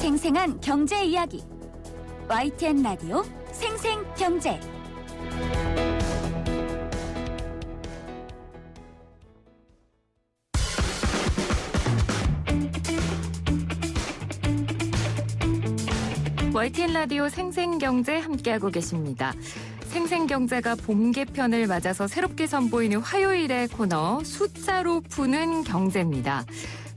생생한 경제 이야기. YTN 라디오 생생경제. YTN 라디오 생생경제 함께하고 계십니다. 생생경제가 봄 개편을 맞아서 새롭게 선보이는 화요일의 코너 숫자로 푸는 경제입니다.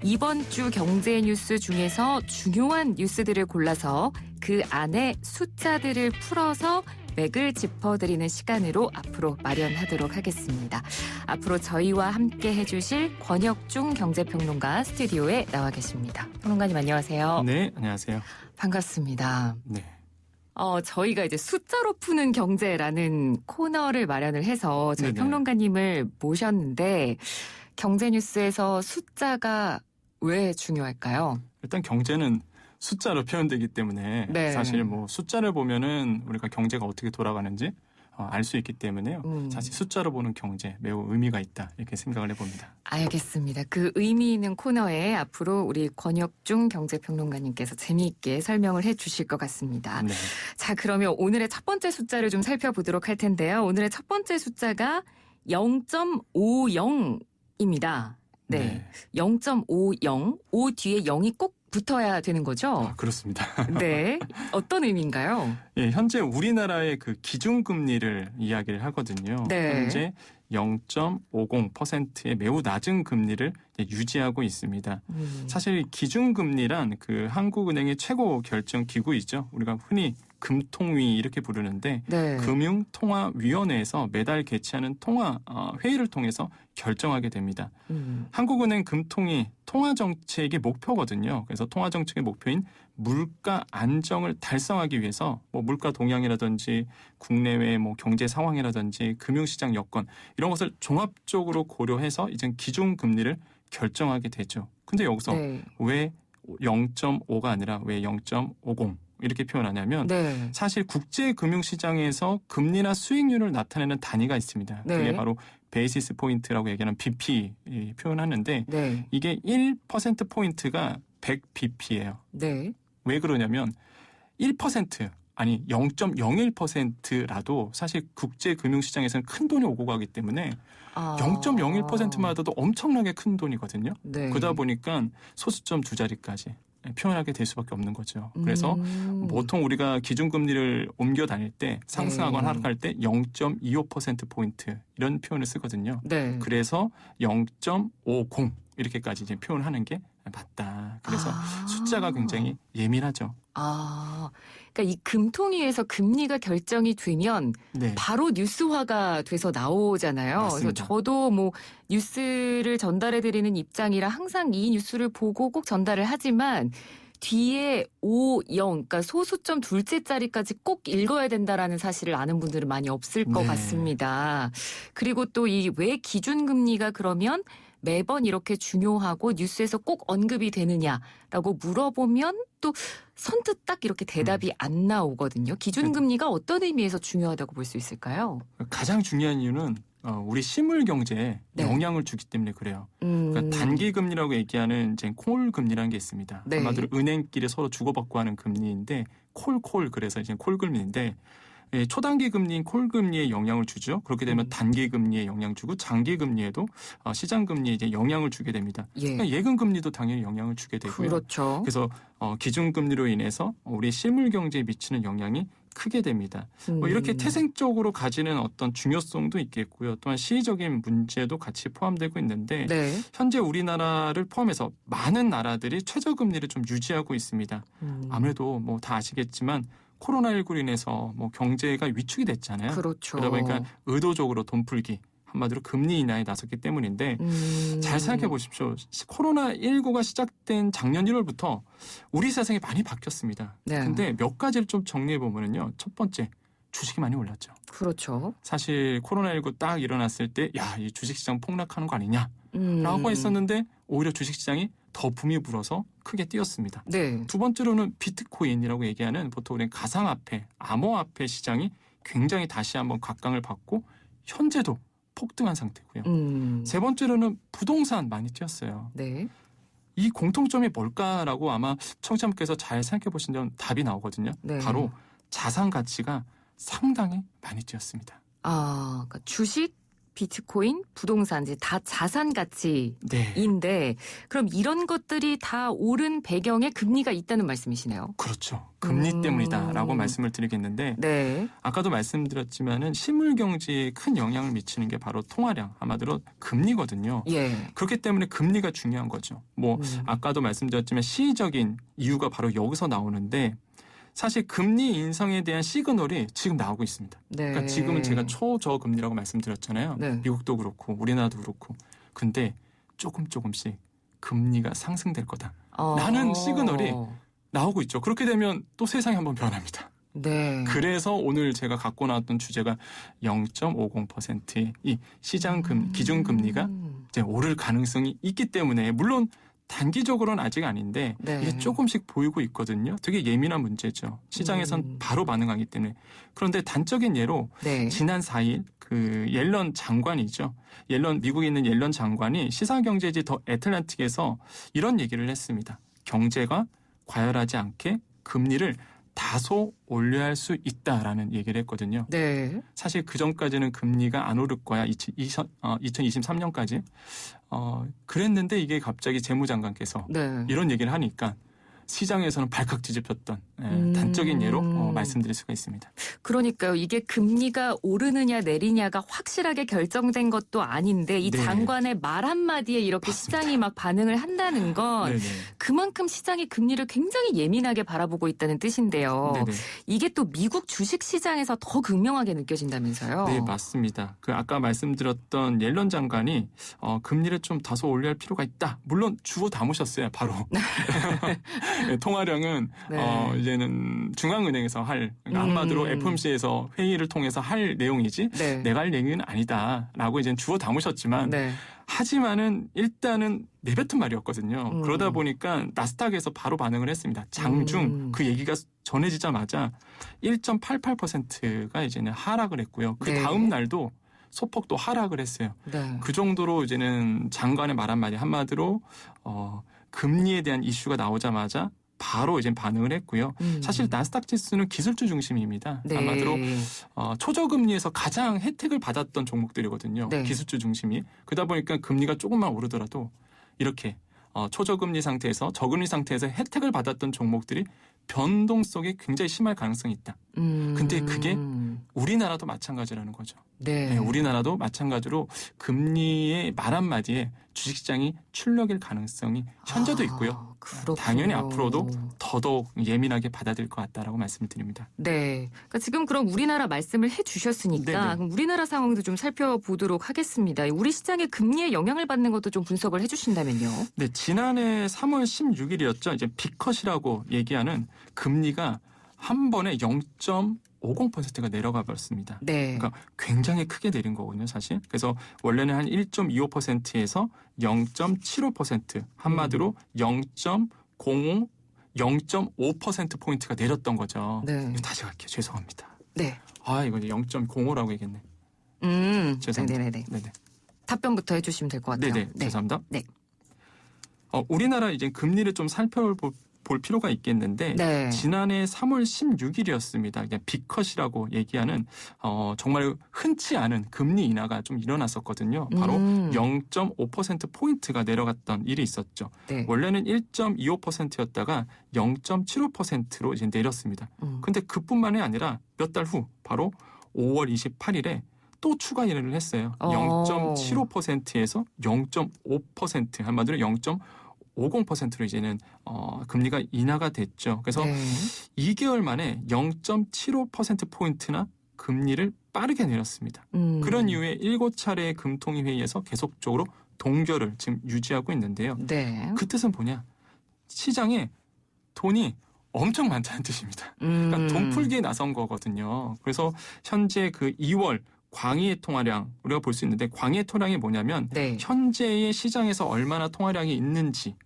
이번 주 경제 뉴스 중에서 중요한 뉴스들을 골라서 그 안에 숫자들을 풀어서 맥을 짚어드리는 시간으로 앞으로 마련하도록 하겠습니다. 앞으로 저희와 함께 해주실 권혁중 경제평론가 스튜디오에 나와 계십니다. 평론가님 안녕하세요. 네, 안녕하세요. 반갑습니다. 네. 저희가 이제 숫자로 푸는 경제라는 코너를 마련을 해서 저희 네네. 평론가님을 모셨는데 경제 뉴스에서 숫자가 왜 중요할까요? 일단 경제는 숫자로 표현되기 때문에 네. 사실 뭐 숫자를 보면은 우리가 경제가 어떻게 돌아가는지 알 수 있기 때문에요. 사실 숫자로 보는 경제 매우 의미가 있다 이렇게 생각을 해봅니다. 알겠습니다. 그 의미 있는 코너에 앞으로 우리 권혁중 경제평론가님께서 재미있게 설명을 해주실 것 같습니다. 네. 자, 그러면 오늘의 첫 번째 숫자를 좀 살펴보도록 할 텐데요. 오늘의 첫 번째 숫자가 0.50입니다. 네. 0.50, 5 뒤에 0이 꼭 붙어야 되는 거죠? 그렇습니다. 네. 어떤 의미인가요? 예, 현재 우리나라의 그 기준금리를 이야기를 하거든요. 네. 현재 0.50%의 매우 낮은 금리를 유지하고 있습니다. 사실 기준금리란 그 한국은행의 최고 결정 기구이죠. 우리가 흔히 금통위 이렇게 부르는데 네. 금융통화위원회에서 매달 개최하는 회의를 통해서 결정하게 됩니다. 한국은행 금통위 통화정책의 목표거든요. 그래서 통화정책의 목표인 물가 안정을 달성하기 위해서 뭐 물가 동향이라든지 국내외 뭐 경제 상황이라든지 금융시장 여건 이런 것을 종합적으로 고려해서 이제 기준금리를 결정하게 되죠. 근데 여기서 네. 왜 0.5가 아니라 왜 0.50 이렇게 표현하냐면 네. 사실 국제금융시장에서 금리나 수익률을 나타내는 단위가 있습니다. 네. 그게 바로 베이시스 포인트라고 얘기하는 BP 표현하는데 네. 이게 1%포인트가 100bp예요. 네. 왜 그러냐면 1% 아니 0.01%라도 사실 국제금융시장에서는 큰 돈이 오고 가기 때문에 0.01%마다도 엄청나게 큰 돈이거든요. 네. 그러다 보니까 소수점 두 자리까지 표현하게 될 수밖에 없는 거죠. 그래서 보통 우리가 기준금리를 옮겨 다닐 때 상승하거나 하락할 때 0.25%포인트 이런 표현을 쓰거든요. 네. 그래서 0.50 이렇게까지 이제 표현하는 게 맞다. 그래서 숫자가 굉장히 예민하죠. 그러니까 이 금통위에서 금리가 결정이 되면 네. 바로 뉴스화가 돼서 나오잖아요. 맞습니다. 그래서 저도 뭐 뉴스를 전달해드리는 입장이라 항상 이 뉴스를 보고 꼭 전달을 하지만 뒤에 5, 0, 그러니까 소수점 둘째 자리까지 꼭 읽어야 된다라는 사실을 아는 분들은 많이 없을 것 네. 같습니다. 그리고 또 이 왜 기준금리가 그러면 매번 이렇게 중요하고 뉴스에서 꼭 언급이 되느냐라고 물어보면 또 선뜻 딱 이렇게 대답이 안 나오거든요. 기준금리가 어떤 의미에서 중요하다고 볼 수 있을까요? 가장 중요한 이유는 우리 실물 경제에 네. 영향을 주기 때문에 그래요. 그러니까 단기금리라고 얘기하는 이제 콜금리라는 게 있습니다. 네. 한마디로 은행끼리 서로 주고받고 하는 금리인데 콜 그래서 이제 콜금리인데 초단기 금리인 콜금리에 영향을 주죠. 그렇게 되면 단기 금리에 영향 주고 장기 금리에도 시장 금리에 이제 영향을 주게 됩니다. 예. 예금 금리도 당연히 영향을 주게 되고요. 그렇죠. 그래서 기준 금리로 인해서 우리 실물 경제에 미치는 영향이 크게 됩니다. 이렇게 태생적으로 가지는 어떤 중요성도 있겠고요. 또한 시의적인 문제도 같이 포함되고 있는데 네. 현재 우리나라를 포함해서 많은 나라들이 최저금리를 좀 유지하고 있습니다. 아무래도 뭐 다 아시겠지만 코로나19로 인해서 뭐 경제가 위축이 됐잖아요. 그렇죠. 그러다 보니까 의도적으로 돈 풀기 한마디로 금리 인하에 나섰기 때문인데 잘 생각해 보십시오. 코로나19가 시작된 작년 1월부터 우리 세상이 많이 바뀌었습니다. 네. 근데 몇 가지를 좀 정리해 보면요. 첫 번째, 주식이 많이 올랐죠. 그렇죠. 사실 코로나19 딱 일어났을 때 야, 이 주식시장 폭락하는 거 아니냐 라고 했었는데 오히려 주식시장이 더 붐이 불어서 크게 뛰었습니다. 네. 두 번째로는 비트코인이라고 얘기하는 보통 우리는 가상화폐, 암호화폐 시장이 굉장히 다시 한번 각광을 받고 현재도 폭등한 상태고요. 세 번째로는 부동산 많이 뛰었어요. 네. 이 공통점이 뭘까라고 아마 청취자분께서 잘 생각해 보시면 답이 나오거든요. 네. 바로 자산 가치가 상당히 많이 뛰었습니다. 그러니까 주식, 비트코인, 부동산 이제 다 자산 가치인데 네. 그럼 이런 것들이 다 오른 배경에 금리가 있다는 말씀이시네요. 그렇죠. 금리 때문이다라고 말씀을 드리겠는데 네. 아까도 말씀드렸지만은 실물 경제에 큰 영향을 미치는 게 바로 통화량, 아마도 금리거든요. 예. 그렇기 때문에 금리가 중요한 거죠. 뭐 아까도 말씀드렸지만 시의적인 이유가 바로 여기서 나오는데 사실 금리 인상에 대한 시그널이 지금 나오고 있습니다. 네. 그러니까 지금은 제가 초저금리라고 말씀드렸잖아요. 네. 미국도 그렇고 우리나라도 그렇고. 근데 조금씩 금리가 상승될 거다. 라는 시그널이 나오고 있죠. 그렇게 되면 또 세상이 한번 변합니다. 네. 그래서 오늘 제가 갖고 나왔던 주제가 0.50%의 이 시장 기준 금리가 이제 오를 가능성이 있기 때문에 물론 단기적으로는 아직 아닌데 네. 이게 조금씩 보이고 있거든요. 되게 예민한 문제죠. 시장에선 바로 반응하기 때문에. 그런데 단적인 예로 네. 지난 4일 그 옐런 장관이죠. 미국에 있는 옐런 장관이 시사경제지 더 애틀랜틱에서 이런 얘기를 했습니다. 경제가 과열하지 않게 금리를 다소 올려야 할 수 있다라는 얘기를 했거든요. 네. 사실 그 전까지는 금리가 안 오를 거야. 2023년까지. 그랬는데 이게 갑자기 재무장관께서 네. 이런 얘기를 하니까 시장에서는 발칵 뒤집혔던 단적인 예로 말씀드릴 수가 있습니다. 그러니까요. 이게 금리가 오르느냐 내리냐가 확실하게 결정된 것도 아닌데 이 네. 장관의 말 한마디에 이렇게 맞습니다. 시장이 막 반응을 한다는 건 네네. 그만큼 시장이 금리를 굉장히 예민하게 바라보고 있다는 뜻인데요. 네네. 이게 또 미국 주식시장에서 더 극명하게 느껴진다면서요. 네, 맞습니다. 그 아까 말씀드렸던 옐런 장관이 금리를 좀 다소 올려야 할 필요가 있다. 물론 주워 담으셨어요, 바로. 네, 통화량은 네. 이제는 중앙은행에서 그러니까 한마디로 FOMC에서 회의를 통해서 할 내용이지 네. 내가 할 얘기는 아니다라고 이제 주워 담으셨지만 네. 하지만은 일단은 내뱉은 말이었거든요. 그러다 보니까 나스닥에서 바로 반응을 했습니다. 장중 그 얘기가 전해지자마자 1.88%가 이제는 하락을 했고요. 그 네. 다음 날도 소폭 또 하락을 했어요. 네. 그 정도로 이제는 장관의 말 한마디 한마디로 금리에 대한 이슈가 나오자마자 바로 이제 반응을 했고요. 사실 나스닥 지수는 기술주 중심입니다. 네. 한마디로 초저금리에서 가장 혜택을 받았던 종목들이거든요. 네. 기술주 중심이. 그러다 보니까 금리가 조금만 오르더라도 이렇게 초저금리 상태에서 저금리 상태에서 혜택을 받았던 종목들이 변동성이 굉장히 심할 가능성이 있다. 근데 그게 우리나라도 마찬가지라는 거죠. 네. 네, 우리나라도 마찬가지로 금리의 말 한마디에 주식시장이 출렁일 가능성이 현재도 있고요. 그렇군요. 당연히 앞으로도 더더욱 예민하게 받아들일 것 같다라고 말씀을 드립니다. 네. 그러니까 지금 그럼 우리나라 말씀을 해주셨으니까 네네. 그럼 우리나라 상황도 좀 살펴보도록 하겠습니다. 우리 시장의 금리에 영향을 받는 것도 좀 분석을 해주신다면요. 네, 지난해 3월 16일이었죠. 이제 B컷이라고 얘기하는 금리가 한 번에 0.50%가 내려가 버렸습니다. 네. 그러니까 굉장히 크게 내린 거거든요, 사실. 그래서 원래는 한 1.25%에서 0.75% 한마디로 0.5%포인트가 내렸던 거죠. 네. 이거 다시 갈게요. 죄송합니다. 네. 이거 0.05라고 얘기했네. 죄송합니다. 네네네. 네네. 답변부터 해주시면 될 것 같아요. 네네. 죄송합니다. 네. 우리나라 이제 금리를 좀 살펴볼 필요가 있겠는데 네. 지난해 3월 16일이었습니다. 그냥 B컷이라고 얘기하는 정말 흔치 않은 금리 인하가 좀 일어났었거든요. 바로 0.5%포인트가 내려갔던 일이 있었죠. 네. 원래는 1.25%였다가 0.75%로 이제 내렸습니다. 근데 그뿐만이 아니라 몇 달 후 바로 5월 28일에 또 추가 인하를 했어요. 0.75%에서 0.5% 한마디로 0.50%로 이제는 금리가 인하가 됐죠. 그래서 네. 2개월 만에 0.75%포인트나 금리를 빠르게 내렸습니다. 그런 이후에 7차례의 금통위 회의에서 계속적으로 동결을 지금 유지하고 있는데요. 네. 그 뜻은 뭐냐? 시장에 돈이 엄청 많다는 뜻입니다. 그러니까 돈 풀기에 나선 거거든요. 그래서 현재 그 2월 광의 통화량 우리가 볼 수 있는데 광의 통화량이 뭐냐면 네. 현재의 시장에서 얼마나 통화량이 있는지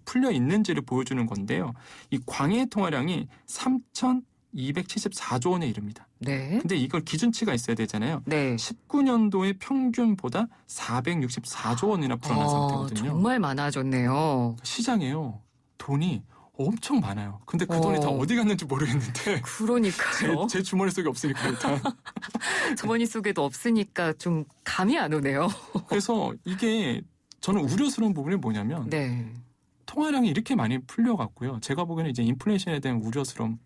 풀려 있는지를 보여주는 건데요. 이 광의 통화량이 3,274조 원에 이릅니다. 네. 근데 이걸 기준치가 있어야 되잖아요. 네. 19년도의 평균보다 464조 원이나 불어난 상태거든요. 정말 많아졌네요. 시장에요. 돈이 엄청 많아요. 근데 그 돈이 다 어디 갔는지 모르겠는데 그러니까요. 제 주머니 속에 없으니까 일단. 주머니 속에도 없으니까 좀 감이 안 오네요. 그래서 이게 저는 우려스러운 부분이 뭐냐면 네. 통화량이 이렇게 많이 풀려갔고요. 제가 보기에는 이제 인플레이션에 대한 우려스러움.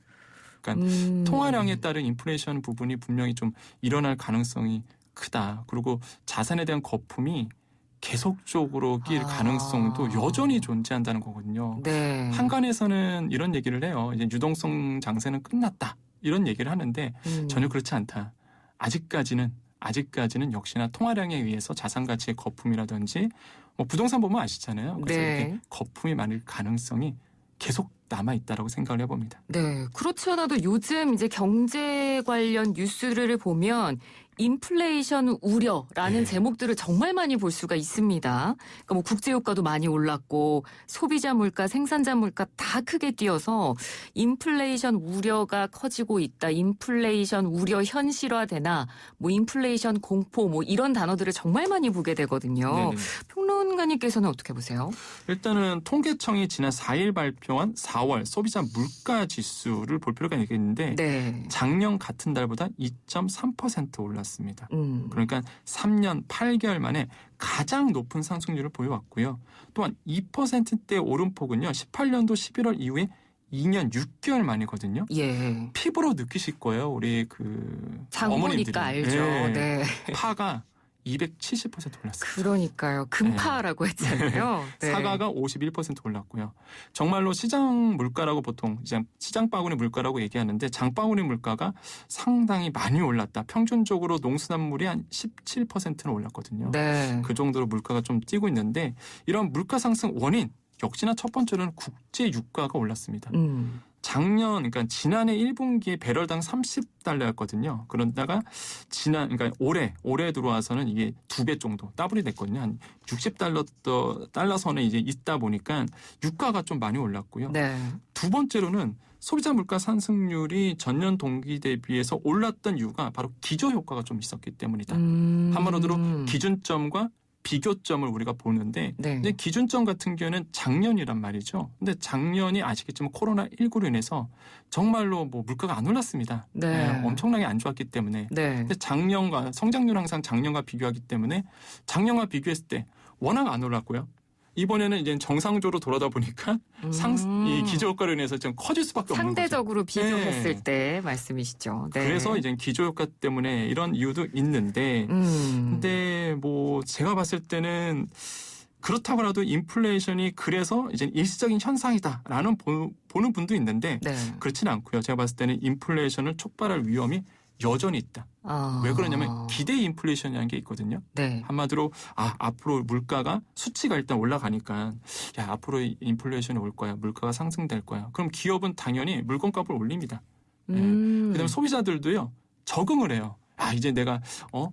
그러니까 통화량에 따른 인플레이션 부분이 분명히 좀 일어날 가능성이 크다. 그리고 자산에 대한 거품이 계속적으로 낄 가능성도 여전히 존재한다는 거거든요. 네. 한간에서는 이런 얘기를 해요. 이제 유동성 장세는 끝났다. 이런 얘기를 하는데 전혀 그렇지 않다. 아직까지는 역시나 통화량에 의해서 자산 가치의 거품이라든지 뭐 부동산 보면 아시잖아요. 그래서 네. 이렇게 거품이 많을 가능성이 계속 남아 있다라고 생각을 해봅니다. 네. 그렇지 않아도 요즘 이제 경제 관련 뉴스를 보면 인플레이션 우려라는 네. 제목들을 정말 많이 볼 수가 있습니다. 그러니까 뭐 국제유가도 많이 올랐고 소비자 물가, 생산자 물가 다 크게 뛰어서 인플레이션 우려가 커지고 있다. 인플레이션 우려 현실화되나 뭐 인플레이션 공포 뭐 이런 단어들을 정말 많이 보게 되거든요. 네네. 평론가님께서는 어떻게 보세요? 일단은 통계청이 지난 4일 발표한 4월 소비자 물가 지수를 볼 필요가 있겠는데 네. 작년 같은 달보다 2.3% 올랐습니다. 그러니까 3년 8개월 만에 가장 높은 상승률을 보여왔고요. 또한 2%대 오름폭은요. 18년도 11월 이후에 2년 6개월 만이거든요. 예. 피부로 느끼실 거예요. 우리 그 장 어머님들이. 보니까 알죠. 네. 파가 270% 올랐어요. 그러니까요. 금파라고 했잖아요. 네. 사과가 51% 올랐고요. 정말로 시장 물가라고 보통 시장 바구니 물가라고 얘기하는데 장 바구니 물가가 상당히 많이 올랐다. 평균적으로 농수산물이 한 17%는 올랐거든요. 네. 그 정도로 물가가 좀 뛰고 있는데 이런 물가 상승 원인 역시나 첫 번째로는 국제 유가가 올랐습니다. 작년, 그러니까 지난해 1분기에 배럴당 30달러였거든요. 그러다가 그러니까 올해 들어와서는 이게 2배 정도 더블이 됐거든요. 한 60달러 선에 이제 있다 보니까 유가가 좀 많이 올랐고요. 네. 두 번째로는 소비자 물가 상승률이 전년 동기 대비해서 올랐던 이유가 바로 기저 효과가 좀 있었기 때문이다. 한마디로 기준점과 비교점을 우리가 보는데 네. 근데 기준점 같은 경우는 작년이란 말이죠. 근데 작년이 아시겠지만 코로나19로 인해서 정말로 뭐 물가가 안 올랐습니다. 네. 엄청나게 안 좋았기 때문에. 네. 근데 작년과 성장률 항상 작년과 비교하기 때문에 작년과 비교했을 때 워낙 안 올랐고요. 이번에는 이제 정상적으로 돌아다 보니까 이 기저효과로 인해서 좀 커질 수밖에 없는 거죠. 상대적으로 비교했을 네. 때 말씀이시죠. 네. 그래서 이제 기저효과 때문에 이런 이유도 있는데 근데 뭐 제가 봤을 때는 그렇다고 해도 인플레이션이 그래서 이제 일시적인 현상이다라는 보는 분도 있는데 네. 그렇지는 않고요. 제가 봤을 때는 인플레이션을 촉발할 위험이 여전히 있다. 왜 그러냐면 기대 인플레이션이라는 게 있거든요. 네. 한마디로 앞으로 물가가 수치가 일단 올라가니까 앞으로 인플레이션이 올 거야. 물가가 상승될 거야. 그럼 기업은 당연히 물건값을 올립니다. 그다음에 소비자들도요. 적응을 해요. 이제 내가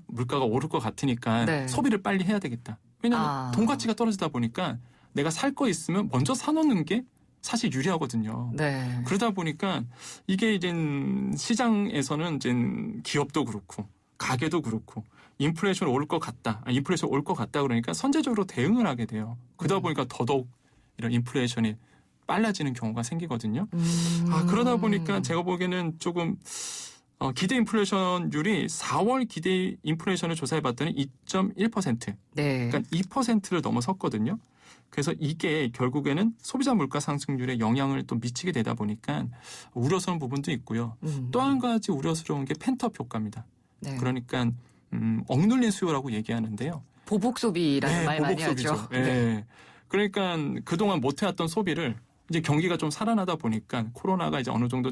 물가가 오를 것 같으니까 네. 소비를 빨리 해야 되겠다. 왜냐하면 돈 가치가 떨어지다 보니까 내가 살 거 있으면 먼저 사놓는 게 사실 유리하거든요. 네. 그러다 보니까 이게 이제 시장에서는 이제 기업도 그렇고 가게도 그렇고 인플레이션 올 것 같다. 인플레이션 올 것 같다 그러니까 선제적으로 대응을 하게 돼요. 그러다 보니까 더더욱 이런 인플레이션이 빨라지는 경우가 생기거든요. 그러다 보니까 제가 보기에는 조금 기대 인플레이션율이 4월 기대 인플레이션을 조사해 봤더니 2.1%. 네. 그러니까 2%를 넘어섰거든요. 그래서 이게 결국에는 소비자 물가 상승률에 영향을 또 미치게 되다 보니까 우려스러운 부분도 있고요. 또 한 가지 우려스러운 게 펜트업 효과입니다. 네. 그러니까 억눌린 수요라고 얘기하는데요. 보복 소비라는 말 많이 보복 소비죠. 하죠. 네. 그러니까 그동안 못해왔던 소비를 이제 경기가 좀 살아나다 보니까 코로나가 이제 어느 정도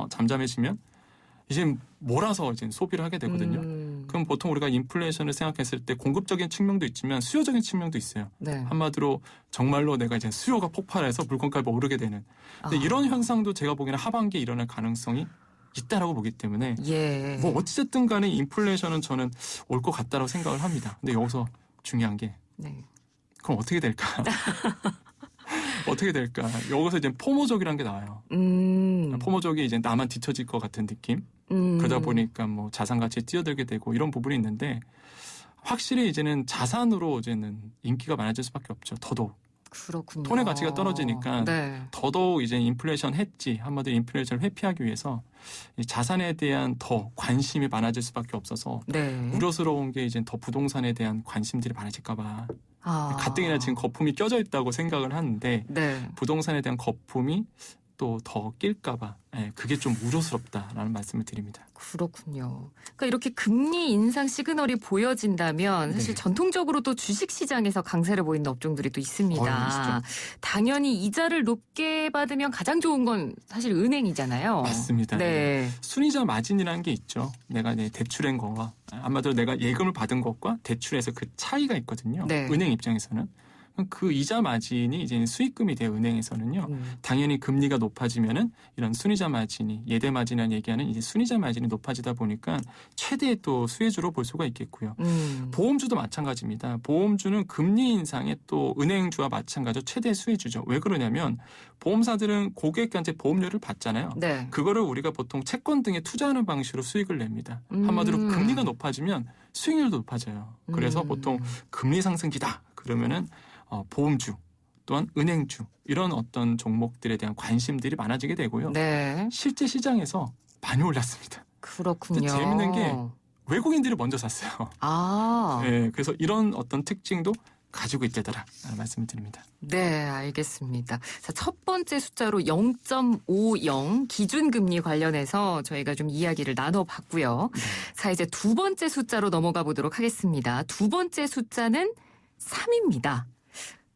잠잠해지면 이제 몰아서 이제 소비를 하게 되거든요. 그럼 보통 우리가 인플레이션을 생각했을 때 공급적인 측면도 있지만 수요적인 측면도 있어요. 네. 한마디로 정말로 내가 이제 수요가 폭발해서 물건값이 오르게 되는. 근데 이런 현상도 제가 보기에는 하반기에 일어날 가능성이 있다라고 보기 때문에 예. 뭐 어찌됐든 간에 인플레이션은 저는 올 것 같다라고 생각을 합니다. 근데 여기서 중요한 게 네. 그럼 어떻게 될까? 어떻게 될까? 여기서 이제 포모적이라는 게 나와요. 포모족이 이제 나만 뒤처질 것 같은 느낌. 그러다 보니까 뭐 자산 가치에 뛰어들게 되고 이런 부분이 있는데 확실히 이제는 자산으로 이제는 인기가 많아질 수밖에 없죠. 더더욱. 그렇군요. 돈의 가치가 떨어지니까 네. 더더욱 이제 인플레이션 해지, 한마디로 인플레이션을 회피하기 위해서 이 자산에 대한 더 관심이 많아질 수밖에 없어서 네. 우려스러운 게 이제 더 부동산에 대한 관심들이 많아질까봐 가뜩이나 지금 거품이 껴져 있다고 생각을 하는데 네. 부동산에 대한 거품이 또 더 낄까봐 그게 좀 우려스럽다라는 말씀을 드립니다. 그렇군요. 그러니까 이렇게 금리 인상 시그널이 보여진다면 사실 네. 전통적으로 또 주식시장에서 강세를 보이는 업종들이 또 있습니다. 있죠. 당연히 이자를 높게 받으면 가장 좋은 건 사실 은행이잖아요. 맞습니다. 네. 순이자 마진이라는 게 있죠. 내가 대출한 거와 아마도 내가 예금을 받은 것과 대출에서 그 차이가 있거든요. 네. 은행 입장에서는. 그 이자 마진이 이제 수익금이 돼요. 은행에서는요. 당연히 금리가 높아지면은 이런 순이자 마진이 예대 마진이라는 얘기하는 이제 순이자 마진이 높아지다 보니까 최대의 또 수혜주로 볼 수가 있겠고요. 보험주도 마찬가지입니다. 보험주는 금리 인상에 또 은행주와 마찬가지로 최대 수혜주죠. 왜 그러냐면 보험사들은 고객한테 보험료를 받잖아요. 네. 그거를 우리가 보통 채권 등에 투자하는 방식으로 수익을 냅니다. 한마디로 금리가 높아지면 수익률도 높아져요. 그래서 보통 금리 상승기다 그러면은 보험주 또한 은행주 이런 어떤 종목들에 대한 관심들이 많아지게 되고요. 네. 실제 시장에서 많이 올랐습니다. 그렇군요. 재밌는 게 외국인들이 먼저 샀어요. 네, 그래서 이런 어떤 특징도 가지고 있다라는 말씀을 드립니다. 네, 알겠습니다. 자, 첫 번째 숫자로 0.50 기준금리 관련해서 저희가 좀 이야기를 나눠봤고요. 자, 이제 두 번째 숫자로 넘어가 보도록 하겠습니다. 두 번째 숫자는 3입니다.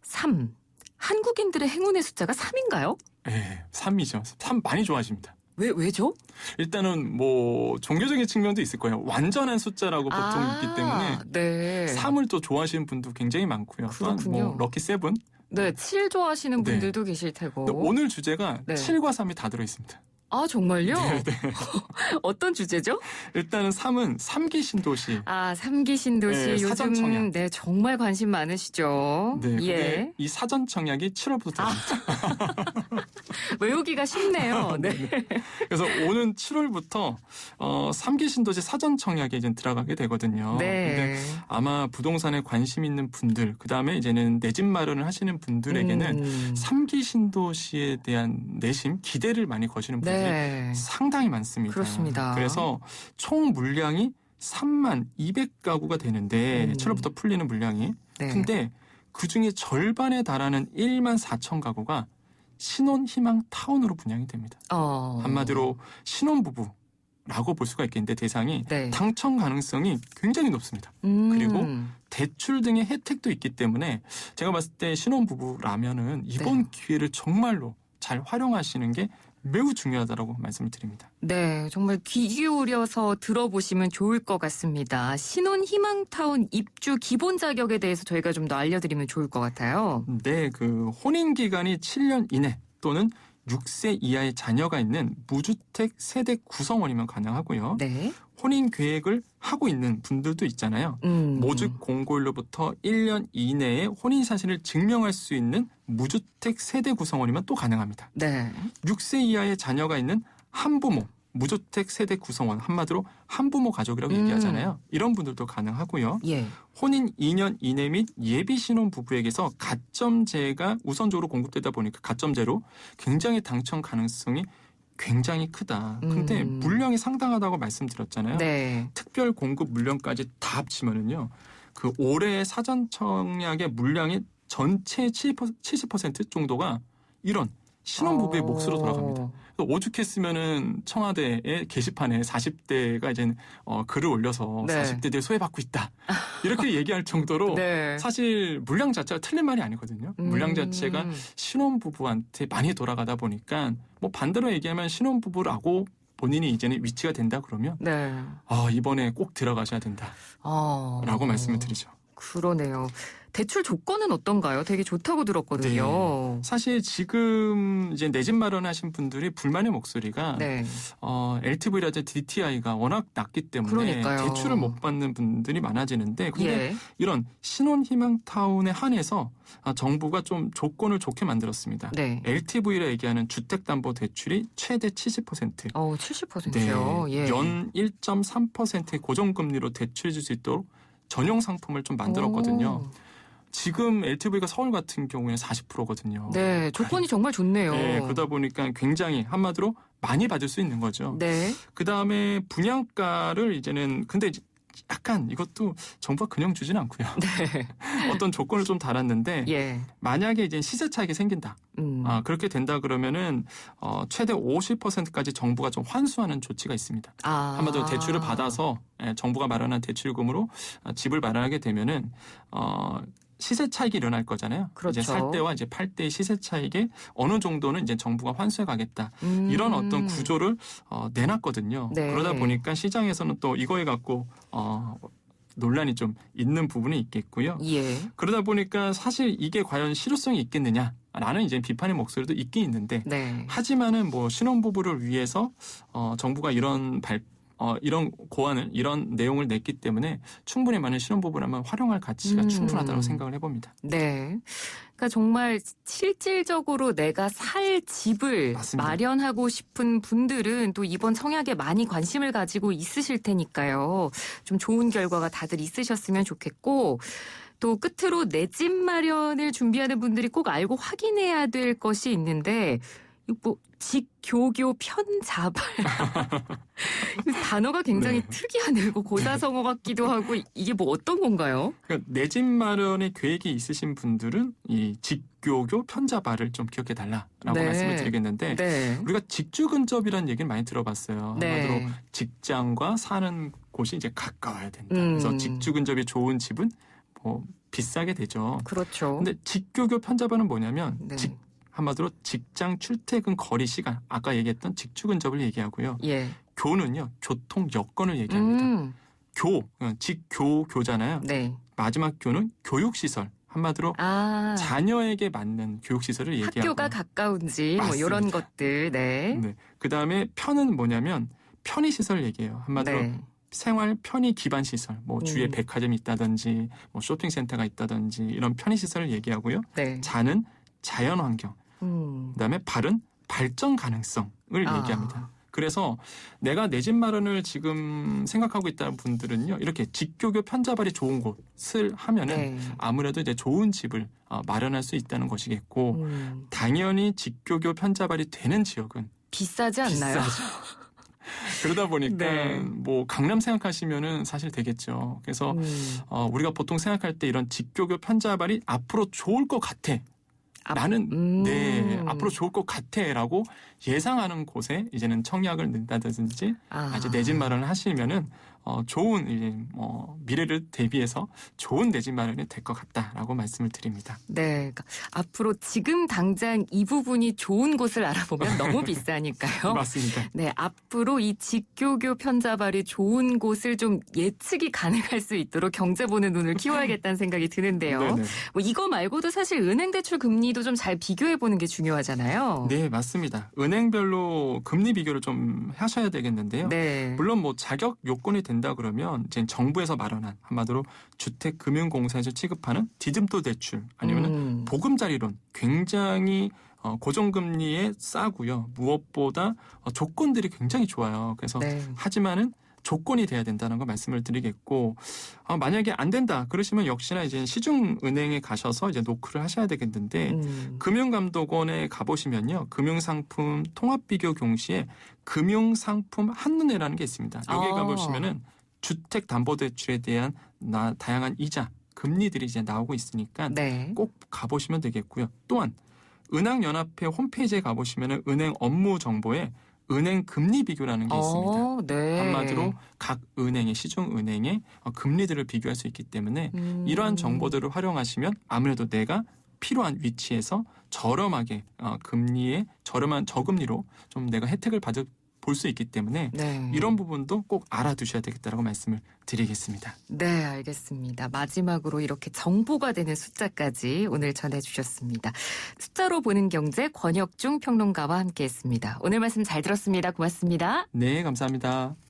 3. 한국인들의 행운의 숫자가 3인가요? 네, 3이죠. 3 많이 좋아하십니다. 왜죠? 일단은 뭐 종교적인 측면도 있을 거예요. 완전한 숫자라고 보통 있기 때문에 네. 3을 또 좋아하시는 분도 굉장히 많고요. 또한 뭐 럭키 7. 네, 7 좋아하시는 네. 분들도 계실 테고. 오늘 주제가 네. 7과 3이 다 들어 있습니다. 아, 정말요? 네. 어떤 주제죠? 일단은 3은 3기 신도시. 아, 3기 신도시 네, 요즘 사전 청약. 네, 정말 관심 많으시죠? 네, 예. 이 사전 청약이 7월부터 들어갑니다. 외우기가 쉽네요. 네. 그래서 오는 7월부터 3기 신도시 사전 청약에 이제 들어가게 되거든요. 네. 근데 아마 부동산에 관심 있는 분들, 그다음에 이제는 내 집 마련을 하시는 분들에게는 3기 신도시에 대한 내심, 기대를 많이 거시는 분들이 네. 상당히 많습니다. 그렇습니다. 그래서 총 물량이 3만 200가구가 되는데 7월부터 풀리는 물량이. 네. 근데 그중에 절반에 달하는 1만 4천 가구가 신혼희망 타운으로 분양이 됩니다. 한마디로 신혼부부라고 볼 수가 있겠는데 대상이 네. 당첨 가능성이 굉장히 높습니다. 그리고 대출 등의 혜택도 있기 때문에 제가 봤을 때 신혼부부라면은 이번 네. 기회를 정말로 잘 활용하시는 게 매우 중요하다고 말씀을 드립니다. 네, 정말 귀 기울여서 들어보시면 좋을 것 같습니다. 신혼희망타운 입주 기본 자격에 대해서 저희가 좀 더 알려드리면 좋을 것 같아요. 네, 그 혼인 기간이 7년 이내 또는 6세 이하의 자녀가 있는 무주택 세대 구성원이면 가능하고요. 네. 혼인 계획을 하고 있는 분들도 있잖아요. 모집 공고일로부터 1년 이내에 혼인 사실을 증명할 수 있는 무주택 세대 구성원이면 또 가능합니다. 네. 6세 이하의 자녀가 있는 한부모, 무주택 세대 구성원, 한마디로 한부모 가족이라고 얘기하잖아요. 이런 분들도 가능하고요. 예. 혼인 2년 이내 및 예비 신혼 부부에게서 가점제가 우선적으로 공급되다 보니까 가점제로 굉장히 당첨 가능성이 굉장히 크다. 근데 물량이 상당하다고 말씀드렸잖아요. 네. 특별 공급 물량까지 다 합치면은요. 그 올해 사전 청약의 물량의 전체 70% 정도가 이런 신혼부부의 몫으로 돌아갑니다. 오죽했으면은 청와대의 게시판에 40대가 이제 글을 올려서 네. 40대들 소외받고 있다. 이렇게 얘기할 정도로 네. 사실 물량 자체가 틀린 말이 아니거든요. 물량 자체가 신혼부부한테 많이 돌아가다 보니까 뭐 반대로 얘기하면 신혼부부라고 본인이 이제는 위치가 된다 그러면 이번에 꼭 들어가셔야 된다. 라고 말씀을 드리죠. 그러네요. 대출 조건은 어떤가요? 되게 좋다고 들었거든요. 사실 지금 이제 내 집 마련하신 분들이 불만의 목소리가 네. LTV라든지 DTI가 워낙 낮기 때문에 그러니까요. 대출을 못 받는 분들이 많아지는데 근데 예. 이런 신혼희망타운에 한해서 정부가 좀 조건을 좋게 만들었습니다. 네. LTV라 얘기하는 주택담보대출이 최대 70%. 70%요. 예. 연 1.3%의 고정금리로 대출해 줄 수 있도록 전용 상품을 좀 만들었거든요. 오. 지금 LTV가 서울 같은 경우에 40%거든요. 네, 조건이 정말 좋네요. 네, 그러다 보니까 굉장히 한마디로 많이 받을 수 있는 거죠. 네. 그다음에 분양가를 이제는 근데 약간 이것도 정부가 그냥 주진 않고요. 네. 어떤 조건을 좀 달았는데 예. 만약에 이제 시세 차익이 생긴다. 그렇게 된다 그러면은 최대 50%까지 정부가 좀 환수하는 조치가 있습니다. 한마디로 대출을 받아서 정부가 마련한 대출금으로 집을 마련하게 되면은 시세 차익이 일어날 거잖아요. 그렇죠. 이제 살 때와 이제 팔 때의 시세 차익에 어느 정도는 이제 정부가 환수해 가겠다. 이런 어떤 구조를 내놨거든요. 네. 그러다 보니까 시장에서는 또 이거에 갖고 논란이 좀 있는 부분이 있겠고요. 예. 그러다 보니까 사실 이게 과연 실효성이 있겠느냐라는 이제 비판의 목소리도 있긴 있는데 네. 하지만은 뭐 신혼부부를 위해서 정부가 이런 고안을 이런 내용을 냈기 때문에 충분히 많은 신혼부부라면 활용할 가치가 충분하다고 생각을 해봅니다. 네. 그러니까 정말 실질적으로 내가 살 집을 맞습니다. 마련하고 싶은 분들은 또 이번 청약에 많이 관심을 가지고 있으실 테니까요. 좀 좋은 결과가 다들 있으셨으면 좋겠고 또 끝으로 내 집 마련을 준비하는 분들이 꼭 알고 확인해야 될 것이 있는데 뭐 직교교 편자발 단어가 굉장히 네. 특이하네요. 고사성어 같기도 하고 이게 뭐 어떤 건가요? 그러니까 내 집 마련의 계획이 있으신 분들은 이 직교교 편자발을 좀 기억해 달라라고 네. 말씀을 드리겠는데 네. 우리가 직주근접이라는 얘기를 많이 들어봤어요. 네. 한마디로 직장과 사는 곳이 이제 가까워야 된다. 그래서 직주근접이 좋은 집은 뭐 비싸게 되죠. 그렇죠. 근데 직교교 편자발은 뭐냐면 네. 한마디로 직장 출퇴근 거리 시간 아까 얘기했던 직주근접을 얘기하고요. 예. 교는요 교통 여건을 얘기합니다. 교잖아요. 네. 마지막 교는 교육시설. 한마디로 자녀에게 맞는 교육시설을 얘기하고 학교가 가까운지 뭐 맞습니다. 이런 것들. 네. 네. 그다음에 편은 뭐냐면 편의시설 얘기해요. 한마디로 네. 생활 편의 기반 시설, 뭐 주위에 백화점이 있다든지, 뭐 쇼핑센터가 있다든지 이런 편의 시설을 얘기하고요. 네. 자는 자연 환경, 그다음에 발은 발전 가능성을 얘기합니다. 그래서 내가 내 집 마련을 지금 생각하고 있다는 분들은요, 이렇게 직교교 편자발이 좋은 곳을 하면은 네. 아무래도 이제 좋은 집을 마련할 수 있다는 것이겠고, 당연히 직교교 편자발이 되는 지역은 비싸지 않나요? 비싸죠. 그러다 보니까 네. 뭐 강남 생각하시면은 사실 되겠죠. 그래서 우리가 보통 생각할 때 이런 직교교 편자발이 앞으로 좋을 것 같아. 나는 네 앞으로 좋을 것 같아라고 예상하는 곳에 이제는 청약을 낸다든지 이제 내 집 마련을 하시면은 좋은 이제 미래를 대비해서 좋은 내 집 마련이 될 것 같다라고 말씀을 드립니다. 네, 그러니까 앞으로 지금 당장 이 부분이 좋은 곳을 알아보면 너무 비싸니까요. 맞습니다. 네, 앞으로 이 직교교 편자발이 좋은 곳을 좀 예측이 가능할 수 있도록 경제 보는 눈을 키워야겠다는 생각이 드는데요. 네네. 뭐 이거 말고도 사실 은행 대출 금리도 좀 잘 비교해 보는 게 중요하잖아요. 네, 맞습니다. 은행별로 금리 비교를 좀 하셔야 되겠는데요. 네. 물론 뭐 자격 요건이 된다 그러면 이제 정부에서 마련한 한마디로 주택금융공사에서 취급하는 디딤돌 대출 아니면은 보금자리론 굉장히 고정금리에 싸고요. 무엇보다 조건들이 굉장히 좋아요. 그래서 네. 하지만은 조건이 돼야 된다는 거 말씀을 드리겠고 만약에 안 된다 그러시면 역시나 이제 시중은행에 가셔서 이제 노크를 하셔야 되겠는데 금융감독원에 가보시면요 금융상품 통합비교 경시에 금융상품 한눈에라는 게 있습니다. 여기에 가보시면은 주택담보대출에 대한 다양한 이자 금리들이 이제 나오고 있으니까 네. 꼭 가보시면 되겠고요. 또한 은행연합회 홈페이지에 가보시면은 은행 업무 정보에 은행 금리 비교라는 게 있습니다. 네. 한마디로 각 은행의 시중은행의 금리들을 비교할 수 있기 때문에 이러한 정보들을 활용하시면 아무래도 내가 필요한 위치에서 저렴하게 금리에 저렴한 저금리로 좀 내가 혜택을 받을 볼 수 있기 때문에 네. 이런 부분도 꼭 알아두셔야 되겠다라고 말씀을 드리겠습니다. 네, 알겠습니다. 마지막으로 이렇게 정보가 되는 숫자까지 오늘 전해주셨습니다. 숫자로 보는 경제 권혁중 평론가와 함께했습니다. 오늘 말씀 잘 들었습니다. 고맙습니다. 네, 감사합니다.